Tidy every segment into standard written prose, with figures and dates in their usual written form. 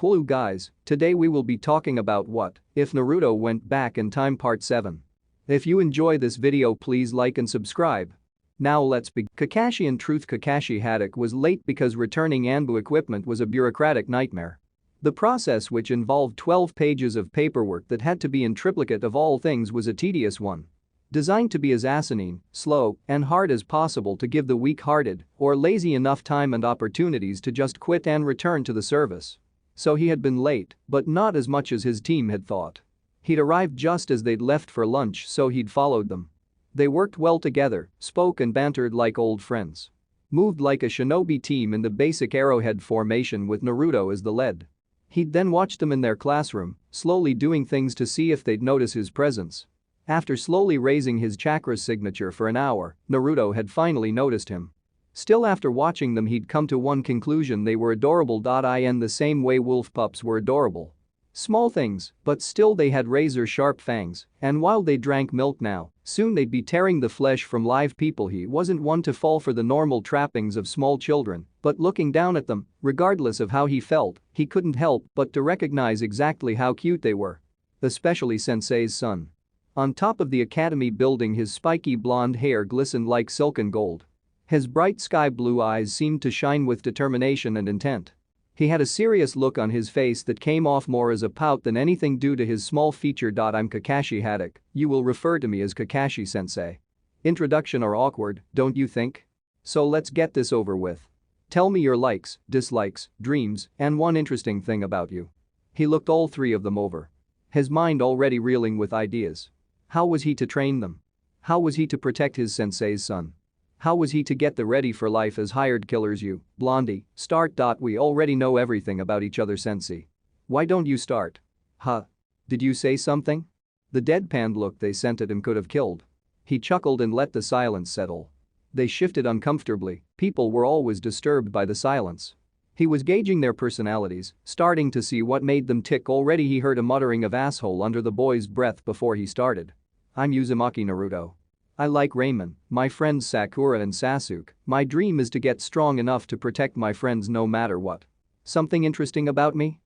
Hello guys, today we will be talking about what if Naruto went back in time part 7. If you enjoy this video please like and subscribe. Now let's begin. Kakashi. In truth, Kakashi Haddock was late because returning Anbu equipment was a bureaucratic nightmare. The process, which involved 12 pages of paperwork that had to be in triplicate of all things, was a tedious one. Designed to be as asinine, slow, and hard as possible to give the weak-hearted or lazy enough time and opportunities to just quit and return to the service. So he had been late, but not as much as his team had thought. He'd arrived just as they'd left for lunch, so he'd followed them. They worked well together, spoke and bantered like old friends. Moved like a shinobi team in the basic arrowhead formation with Naruto as the lead. He'd then watched them in their classroom, slowly doing things to see if they'd notice his presence. After slowly raising his chakra signature for an hour, Naruto had finally noticed him. Still, after watching them, he'd come to one conclusion: they were adorable. In the same way wolf pups were adorable. Small things, but still they had razor-sharp fangs, and while they drank milk now, soon they'd be tearing the flesh from live people. He wasn't one to fall for the normal trappings of small children, but looking down at them, regardless of how he felt, he couldn't help but to recognize exactly how cute they were. Especially Sensei's son. On top of the academy building, his spiky blonde hair glistened like silken gold. His bright sky blue eyes seemed to shine with determination and intent. He had a serious look on his face that came off more as a pout than anything due to his small feature. I'm Kakashi Haddock, you will refer to me as Kakashi-sensei. Introduction are awkward, don't you think? So let's get this over with. Tell me your likes, dislikes, dreams, and one interesting thing about you. He looked all three of them over. His mind already reeling with ideas. How was he to train them? How was he to protect his sensei's son? How was he to get them ready for life as hired killers? You, Blondie, start. We already know everything about each other, sensei. Why don't you start? Huh? Did you say something? The deadpan look they sent at him could have killed. He chuckled and let the silence settle. They shifted uncomfortably, people were always disturbed by the silence. He was gauging their personalities, starting to see what made them tick. Already he heard a muttering of asshole under the boy's breath before he started. I'm Uzumaki Naruto. I like ramen, my friends Sakura and Sasuke. My dream is to get strong enough to protect my friends no matter what. Something interesting about me?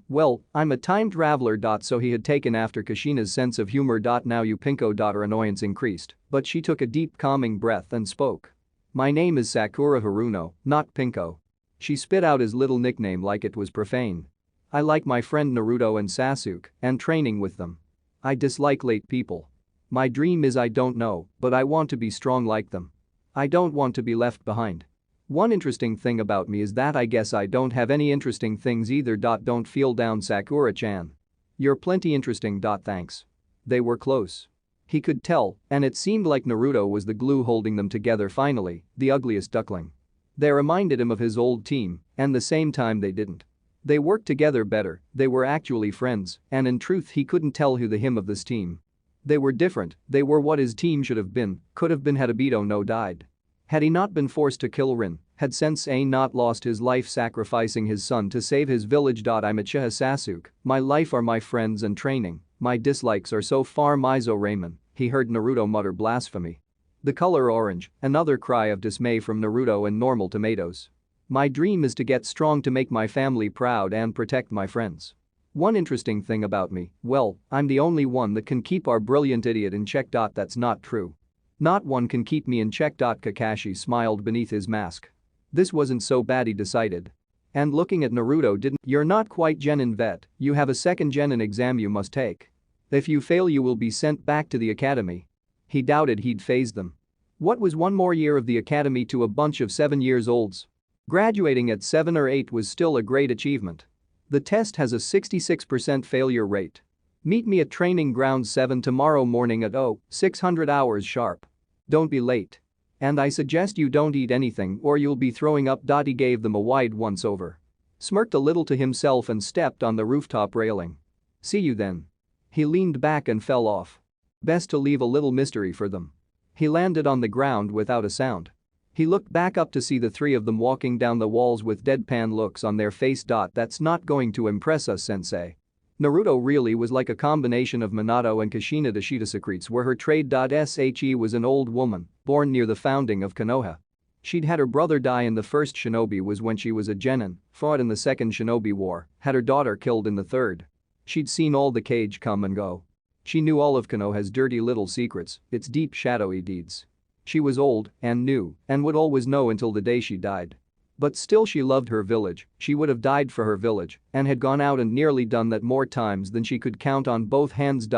Well, I'm a time traveler. So he had taken after Kushina's sense of humor. Now you Pinko. Her annoyance increased, but she took a deep calming breath and spoke. My name is Sakura Haruno, not Pinko. She spit out his little nickname like it was profane. I like my friend Naruto and Sasuke and training with them. I dislike late people. My dream is I don't know, but I want to be strong like them. I don't want to be left behind. One interesting thing about me is that I guess I don't have any interesting things either. Don't feel down, Sakura-chan. You're plenty interesting. Thanks. They were close. He could tell, and it seemed like Naruto was the glue holding them together. Finally, the ugliest duckling. They reminded him of his old team, and the same time they didn't. They worked together better, they were actually friends, and in truth he couldn't tell who the him of this team. They were different, they were what his team should have been, could have been had Obito no died. Had he not been forced to kill Rin, had Sensei not lost his life sacrificing his son to save his village. I'm Uchiha Sasuke, my life are my friends and training, my dislikes are so far Mizo Ramen, he heard Naruto mutter blasphemy. The color orange, another cry of dismay from Naruto and normal tomatoes. My dream is to get strong to make my family proud and protect my friends. One interesting thing about me, well, I'm the only one that can keep our brilliant idiot in check. That's not true. Not one can keep me in check. Kakashi smiled beneath his mask. This wasn't so bad, he decided. And looking at Naruto, you're not quite genin vet, you have a second genin exam you must take. If you fail you will be sent back to the academy. He doubted he'd phase them. What was one more year of the academy to a bunch of 7-year-olds? Graduating at 7 or 8 was still a great achievement. The test has a 66% failure rate. Meet me at Training Ground 7 tomorrow morning at 600 hours sharp. Don't be late. And I suggest you don't eat anything or you'll be throwing up. He gave them a wide once-over. Smirked a little to himself and stepped on the rooftop railing. See you then. He leaned back and fell off. Best to leave a little mystery for them. He landed on the ground without a sound. He looked back up to see the three of them walking down the walls with deadpan looks on their face. That's not going to impress us, sensei. Naruto really was like a combination of Minato and Kushina. Shida secretes were her trade. She was an old woman, born near the founding of Konoha. She'd had her brother die in the first shinobi was when she was a genin, fought in the second shinobi war, had her daughter killed in the third. She'd seen all the cage come and go. She knew all of Konoha's dirty little secrets, its deep shadowy deeds. She was old and knew and would always know until the day she died. But still she loved her village, she would have died for her village and had gone out and nearly done that more times than she could count on both hands.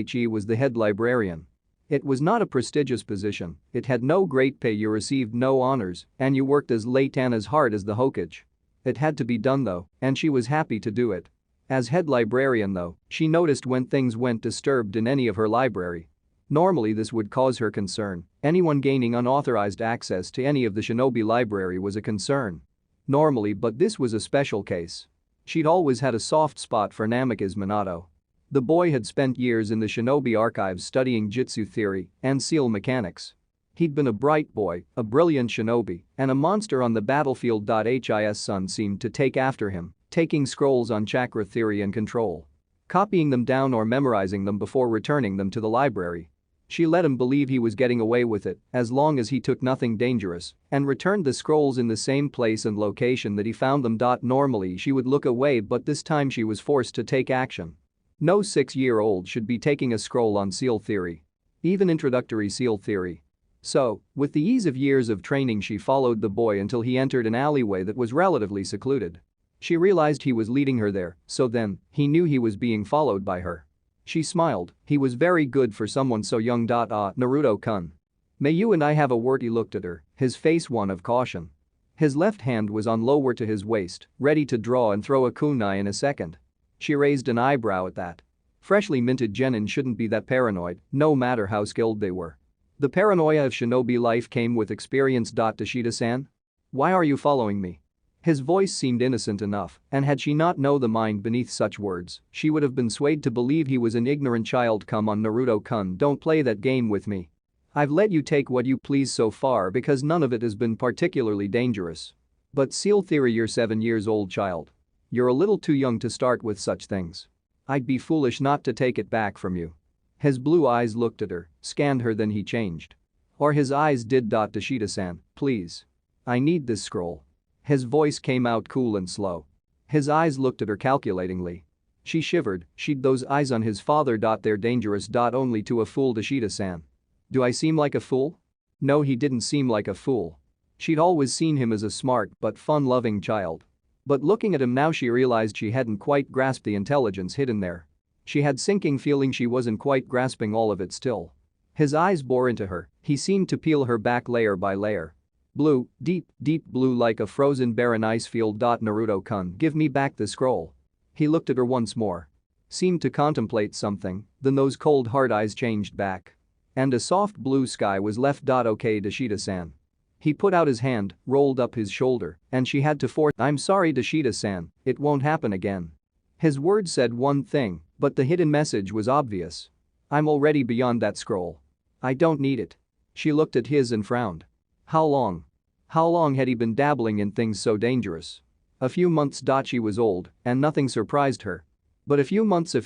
She was the head librarian. It was not a prestigious position, it had no great pay, you received no honors, and you worked as late and as hard as the Hokage. It had to be done though, and she was happy to do it. As head librarian though, she noticed when things went disturbed in any of her library. Normally this would cause her concern, anyone gaining unauthorized access to any of the shinobi library was a concern. Normally, but this was a special case. She'd always had a soft spot for Namikaze Minato. The boy had spent years in the shinobi archives studying jutsu theory and seal mechanics. He'd been a bright boy, a brilliant shinobi, and a monster on the battlefield. His son seemed to take after him, taking scrolls on chakra theory and control. Copying them down or memorizing them before returning them to the library. She let him believe he was getting away with it as long as he took nothing dangerous and returned the scrolls in the same place and location that he found them. Normally she would look away, but this time she was forced to take action. No 6-year-old should be taking a scroll on seal theory. Even introductory seal theory. So, with the ease of years of training, she followed the boy until he entered an alleyway that was relatively secluded. She realized he was leading her there, so then, he knew he was being followed by her. She smiled, he was very good for someone so young. Naruto-kun. May you and I have a word? He looked at her, his face one of caution. His left hand was on lower to his waist, ready to draw and throw a kunai in a second. She raised an eyebrow at that. Freshly minted genin shouldn't be that paranoid, no matter how skilled they were. The paranoia of shinobi life came with experience. Toshida-san? Why are you following me? His voice seemed innocent enough, and had she not known the mind beneath such words, she would have been swayed to believe he was an ignorant child. Come on, Naruto-kun, don't play that game with me. I've let you take what you please so far because none of it has been particularly dangerous. But seal theory, you're 7 years old, child. You're a little too young to start with such things. I'd be foolish not to take it back from you. His blue eyes looked at her, scanned her, then he changed. Or his eyes did. Toshida-san, please. I need this scroll. His voice came out cool and slow. His eyes looked at her calculatingly. She shivered, she'd those eyes on his father. They're dangerous. Only to a fool, Toshida-san. Do I seem like a fool? No, he didn't seem like a fool. She'd always seen him as a smart but fun-loving child. But looking at him now, she realized she hadn't quite grasped the intelligence hidden there. She had sinking feeling she wasn't quite grasping all of it still. His eyes bore into her, he seemed to peel her back layer by layer. Blue, deep, deep blue like a frozen barren ice field. Naruto-kun, give me back the scroll. He looked at her once more. Seemed to contemplate something, then those cold hard eyes changed back. And a soft blue sky was left. Okay, Toshida-san. He put out his hand, rolled up his shoulder, and she had to force. I'm sorry, Toshida-san, it won't happen again. His words said one thing, but the hidden message was obvious. I'm already beyond that scroll. I don't need it. She looked at his and frowned. How long? How long had he been dabbling in things so dangerous? A few months. She was old, and nothing surprised her. But a few months,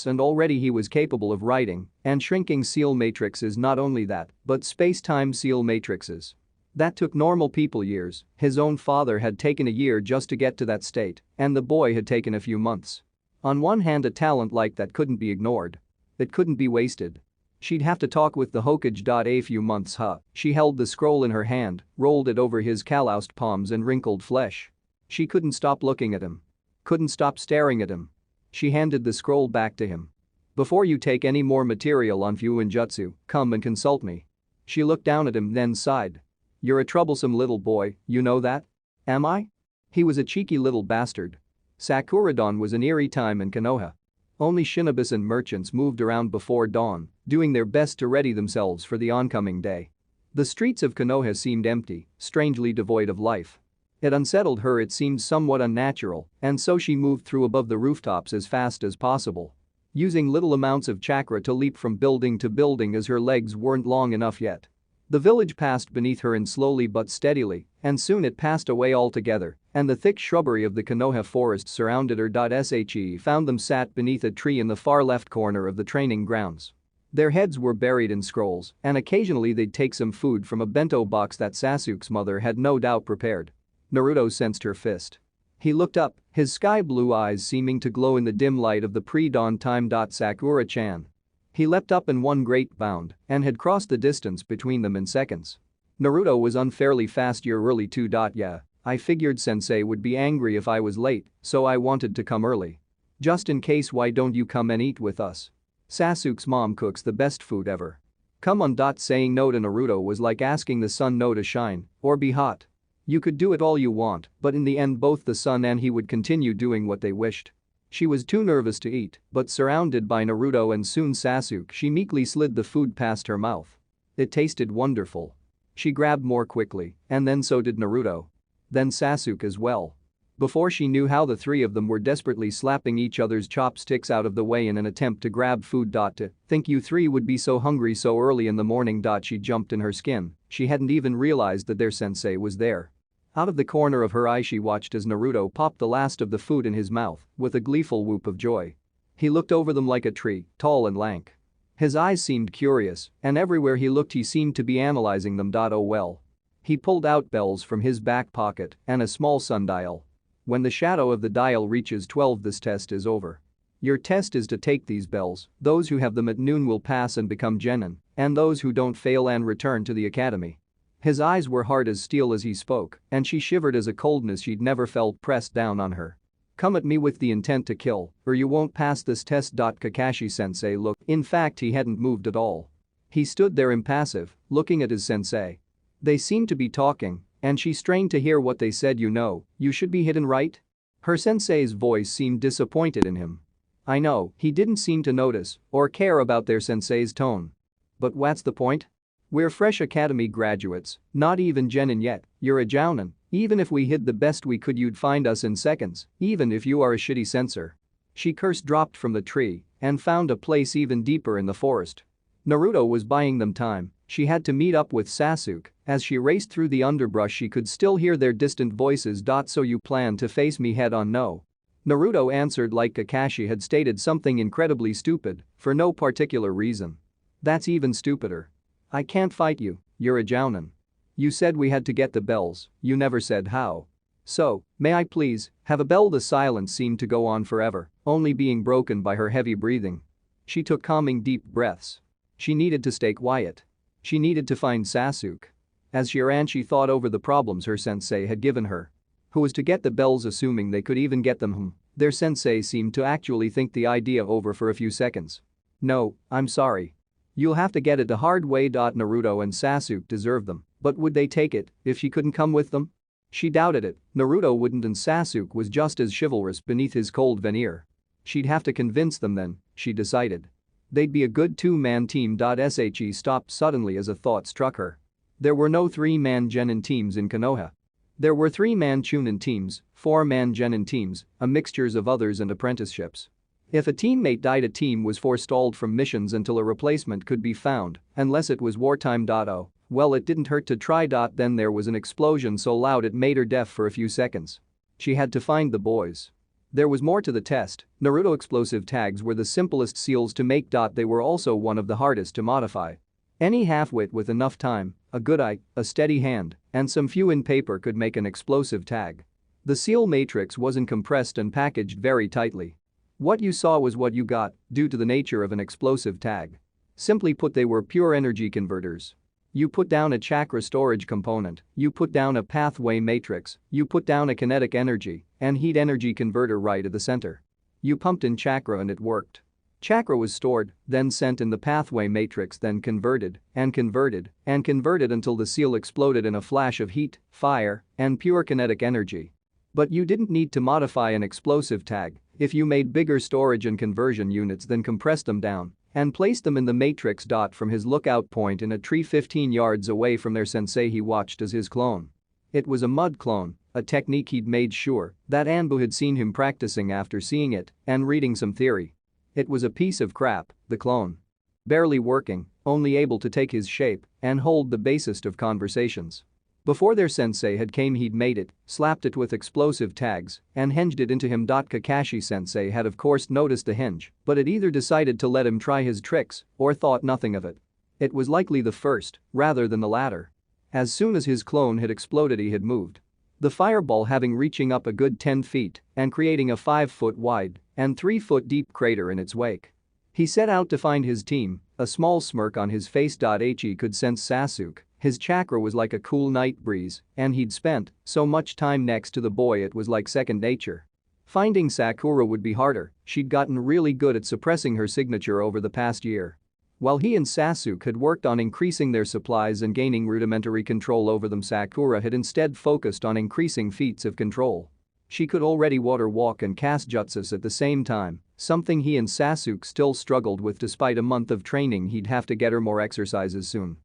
and already he was capable of writing and shrinking seal matrices. Not only that, but space-time seal matrices. That took normal people years, his own father had taken a year just to get to that state, and the boy had taken a few months. On one hand, a talent like that couldn't be ignored. It couldn't be wasted. She'd have to talk with the Hokage. A few months. She held the scroll in her hand, rolled it over his calloused palms and wrinkled flesh. She couldn't stop looking at him. Couldn't stop staring at him. She handed the scroll back to him. Before you take any more material on Fuinjutsu, come and consult me. She looked down at him, then sighed. You're a troublesome little boy, you know that? Am I? He was a cheeky little bastard. Sakuradon was an eerie time in Konoha. Only shinobis and merchants moved around before dawn, doing their best to ready themselves for the oncoming day. The streets of Konoha seemed empty, strangely devoid of life. It unsettled her, it seemed somewhat unnatural, and so she moved through above the rooftops as fast as possible. Using little amounts of chakra to leap from building to building as her legs weren't long enough yet. The village passed beneath her and slowly but steadily, and soon it passed away altogether, and the thick shrubbery of the Konoha forest surrounded her. She found them sat beneath a tree in the far left corner of the training grounds. Their heads were buried in scrolls, and occasionally they'd take some food from a bento box that Sasuke's mother had no doubt prepared. Naruto sensed her fist. He looked up, his sky-blue eyes seeming to glow in the dim light of the pre-dawn time. Sakura-chan. He leapt up in one great bound and had crossed the distance between them in seconds. Naruto was unfairly fast. You're early too. Yeah, I figured sensei would be angry if I was late, so I wanted to come early. Just in case. Why don't you come and eat with us? Sasuke's mom cooks the best food ever. Come on. Saying no to Naruto was like asking the sun no to shine or be hot. You could do it all you want, but in the end both the sun and he would continue doing what they wished. She was too nervous to eat, but surrounded by Naruto and soon Sasuke, she meekly slid the food past her mouth. It tasted wonderful. She grabbed more quickly, and then so did Naruto. Then Sasuke as well. Before she knew how, the three of them were desperately slapping each other's chopsticks out of the way in an attempt to grab food. To think you three would be so hungry so early in the morning. She jumped in her skin, she hadn't even realized that their sensei was there. Out of the corner of her eye she watched as Naruto popped the last of the food in his mouth with a gleeful whoop of joy. He looked over them like a tree, tall and lank. His eyes seemed curious, and everywhere he looked he seemed to be analyzing them. Oh well. He pulled out bells from his back pocket and a small sundial. When the shadow of the dial reaches 12, this test is over. Your test is to take these bells. Those who have them at noon will pass and become genin, and those who don't fail and return to the academy. His eyes were hard as steel as he spoke, and she shivered as a coldness she'd never felt pressed down on her. Come at me with the intent to kill, or you won't pass this test. Kakashi-sensei looked. In fact, he hadn't moved at all. He stood there impassive, looking at his sensei. They seemed to be talking, and she strained to hear what they said. You should be hidden, right? Her sensei's voice seemed disappointed in him. I know, he didn't seem to notice or care about their sensei's tone. But what's the point? We're fresh academy graduates, not even genin yet. You're a jounin. Even if we hid the best we could you'd find us in seconds, even if you are a shitty censor. She cursed, dropped from the tree and found a place even deeper in the forest. Naruto was buying them time. She had to meet up with Sasuke. As she raced through the underbrush she could still hear their distant voices. So you plan to face me head on? No. Naruto answered like Kakashi had stated something incredibly stupid for no particular reason. That's even stupider. I can't fight you, you're a jounin. You said we had to get the bells, you never said how. So, may I please have a bell? The silence seemed to go on forever, only being broken by her heavy breathing. She took calming deep breaths. She needed to stay quiet. She needed to find Sasuke. As she ran she thought over the problems her sensei had given her. Who was to get the bells, assuming they could even get them? Their sensei seemed to actually think the idea over for a few seconds. No, I'm sorry. You'll have to get it the hard way. Naruto and Sasuke deserve them, but would they take it if she couldn't come with them? She doubted it. Naruto wouldn't, and Sasuke was just as chivalrous beneath his cold veneer. She'd have to convince them then, she decided. They'd be a good two-man team. She stopped suddenly as a thought struck her. There were no three-man genin teams in Konoha. There were three-man chunin teams, four-man genin teams, a mixtures of others and apprenticeships. If a teammate died, a team was forestalled from missions until a replacement could be found, unless it was wartime. Oh, well, it didn't hurt to try. Then there was an explosion so loud it made her deaf for a few seconds. She had to find the boys. There was more to the test. Naruto explosive tags were the simplest seals to make. They were also one of the hardest to modify. Any half-wit with enough time, a good eye, a steady hand, and some few in paper could make an explosive tag. The seal matrix wasn't compressed and packaged very tightly. What you saw was what you got, due to the nature of an explosive tag. Simply put, they were pure energy converters. You put down a chakra storage component, you put down a pathway matrix, you put down a kinetic energy and heat energy converter right at the center. You pumped in chakra and it worked. Chakra was stored, then sent in the pathway matrix, then converted and converted and converted until the seal exploded in a flash of heat, fire, and pure kinetic energy. But you didn't need to modify an explosive tag if you made bigger storage and conversion units, then compressed them down and placed them in the matrix. From his lookout point in a tree 15 yards away from their sensei he watched as his clone. It was a mud clone, a technique he'd made sure that Anbu had seen him practicing after seeing it and reading some theory. It was a piece of crap, the clone. Barely working, only able to take his shape and hold the basest of conversations. Before their sensei had came he'd made it, slapped it with explosive tags, and hinged it into him. Kakashi sensei had of course noticed the hinge, but had either decided to let him try his tricks or thought nothing of it. It was likely the first, rather than the latter. As soon as his clone had exploded he had moved. The fireball having reaching up a good 10 feet and creating a 5-foot wide and 3-foot deep crater in its wake. He set out to find his team, a small smirk on his face. He could sense Sasuke, his chakra was like a cool night breeze, and he'd spent so much time next to the boy it was like second nature. Finding Sakura would be harder, she'd gotten really good at suppressing her signature over the past year. While he and Sasuke had worked on increasing their supplies and gaining rudimentary control over them, Sakura had instead focused on increasing feats of control. She could already water walk and cast jutsus at the same time, something he and Sasuke still struggled with despite a month of training. He'd have to get her more exercises soon.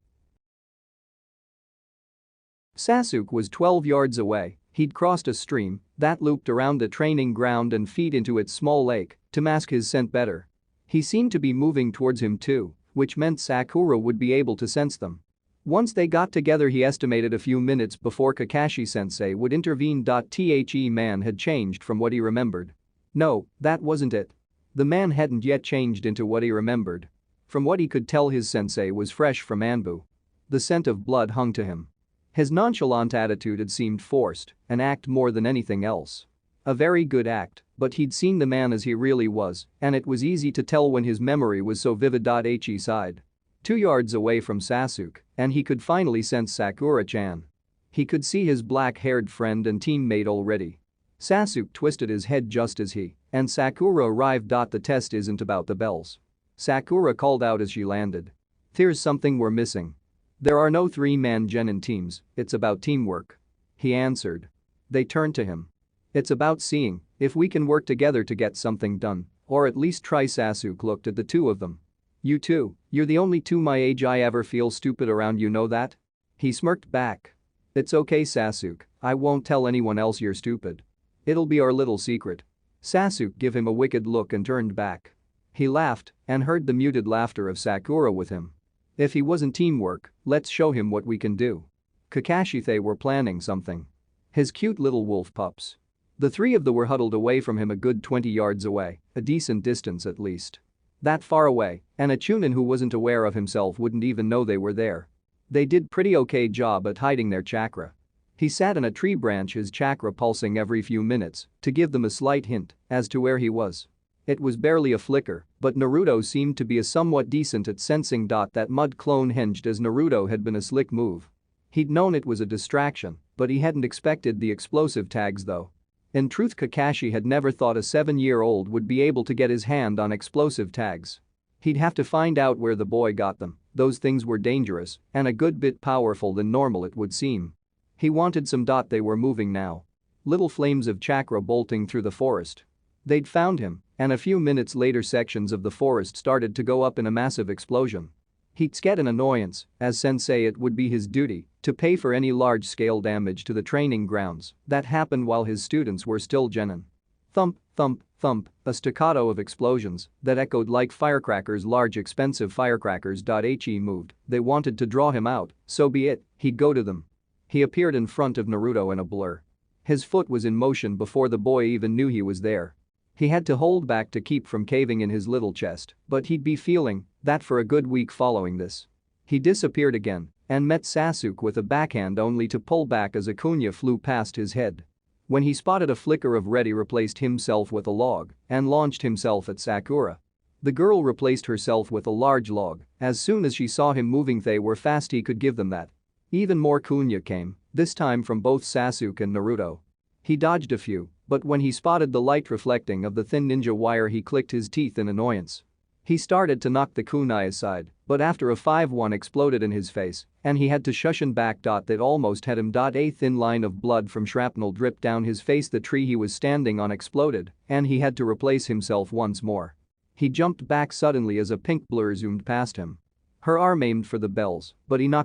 Sasuke was 12 yards away. He'd crossed a stream that looped around the training ground and feed into its small lake to mask his scent better. He seemed to be moving towards him too, which meant Sakura would be able to sense them. Once they got together he estimated a few minutes before Kakashi-sensei would intervene. The man had changed from what he remembered. No, that wasn't it. The man hadn't yet changed into what he remembered. From what he could tell his sensei was fresh from Anbu. The scent of blood hung to him. His nonchalant attitude had seemed forced, an act more than anything else. A very good act, but he'd seen the man as he really was, and it was easy to tell when his memory was so vivid. He sighed. 2 yards away from Sasuke, and he could finally sense Sakura-chan. He could see his black-haired friend and teammate already. Sasuke twisted his head just as he and Sakura arrived. The test isn't about the bells. Sakura called out as she landed. There's something we're missing. There are no 3-man genin teams, it's about teamwork. He answered. They turned to him. It's about seeing if we can work together to get something done, or at least try. Sasuke looked at the two of them. You two, you're the only two my age I ever feel stupid around, you know that? He smirked back. It's okay Sasuke, I won't tell anyone else you're stupid. It'll be our little secret. Sasuke gave him a wicked look and turned back. He laughed and heard the muted laughter of Sakura with him. If he wasn't teamwork, let's show him what we can do. Kakashi, they were planning something. His cute little wolf pups. The three of them were huddled away from him a good 20 yards away, a decent distance at least. That far away, and a Chunin who wasn't aware of himself wouldn't even know they were there. They did pretty okay job at hiding their chakra. He sat in a tree branch, his chakra pulsing every few minutes to give them a slight hint as to where he was. It was barely a flicker, but Naruto seemed to be a somewhat decent at sensing. That mud clone hinged as Naruto had been a slick move. He'd known it was a distraction, but he hadn't expected the explosive tags though. In truth, Kakashi had never thought a 7-year-old would be able to get his hand on explosive tags. He'd have to find out where the boy got them. Those things were dangerous and a good bit powerful than normal it would seem. He wanted some. They were moving now. Little flames of chakra bolting through the forest. They'd found him, and a few minutes later sections of the forest started to go up in a massive explosion. He'd get an annoyance, as sensei it would be his duty to pay for any large-scale damage to the training grounds that happened while his students were still genin. Thump, thump, thump, a staccato of explosions that echoed like firecrackers, large expensive firecrackers. He moved, they wanted to draw him out, so be it, he'd go to them. He appeared in front of Naruto in a blur. His foot was in motion before the boy even knew he was there. He had to hold back to keep from caving in his little chest, but he'd be feeling that for a good week following this. He disappeared again and met Sasuke with a backhand only to pull back as a kunya flew past his head. When he spotted a flicker of red, he replaced himself with a log and launched himself at Sakura. The girl replaced herself with a large log. As soon as she saw him moving, they were fast, he could give them that. Even more kunya came, this time from both Sasuke and Naruto. He dodged a few, but when he spotted the light reflecting of the thin ninja wire he clicked his teeth in annoyance. He started to knock the kunai aside, but after a 5-1 exploded in his face and he had to shushin back. That almost had him. A thin line of blood from shrapnel dripped down his face. The tree he was standing on exploded and he had to replace himself once more. He jumped back suddenly as a pink blur zoomed past him. Her arm aimed for the bells, but he knocked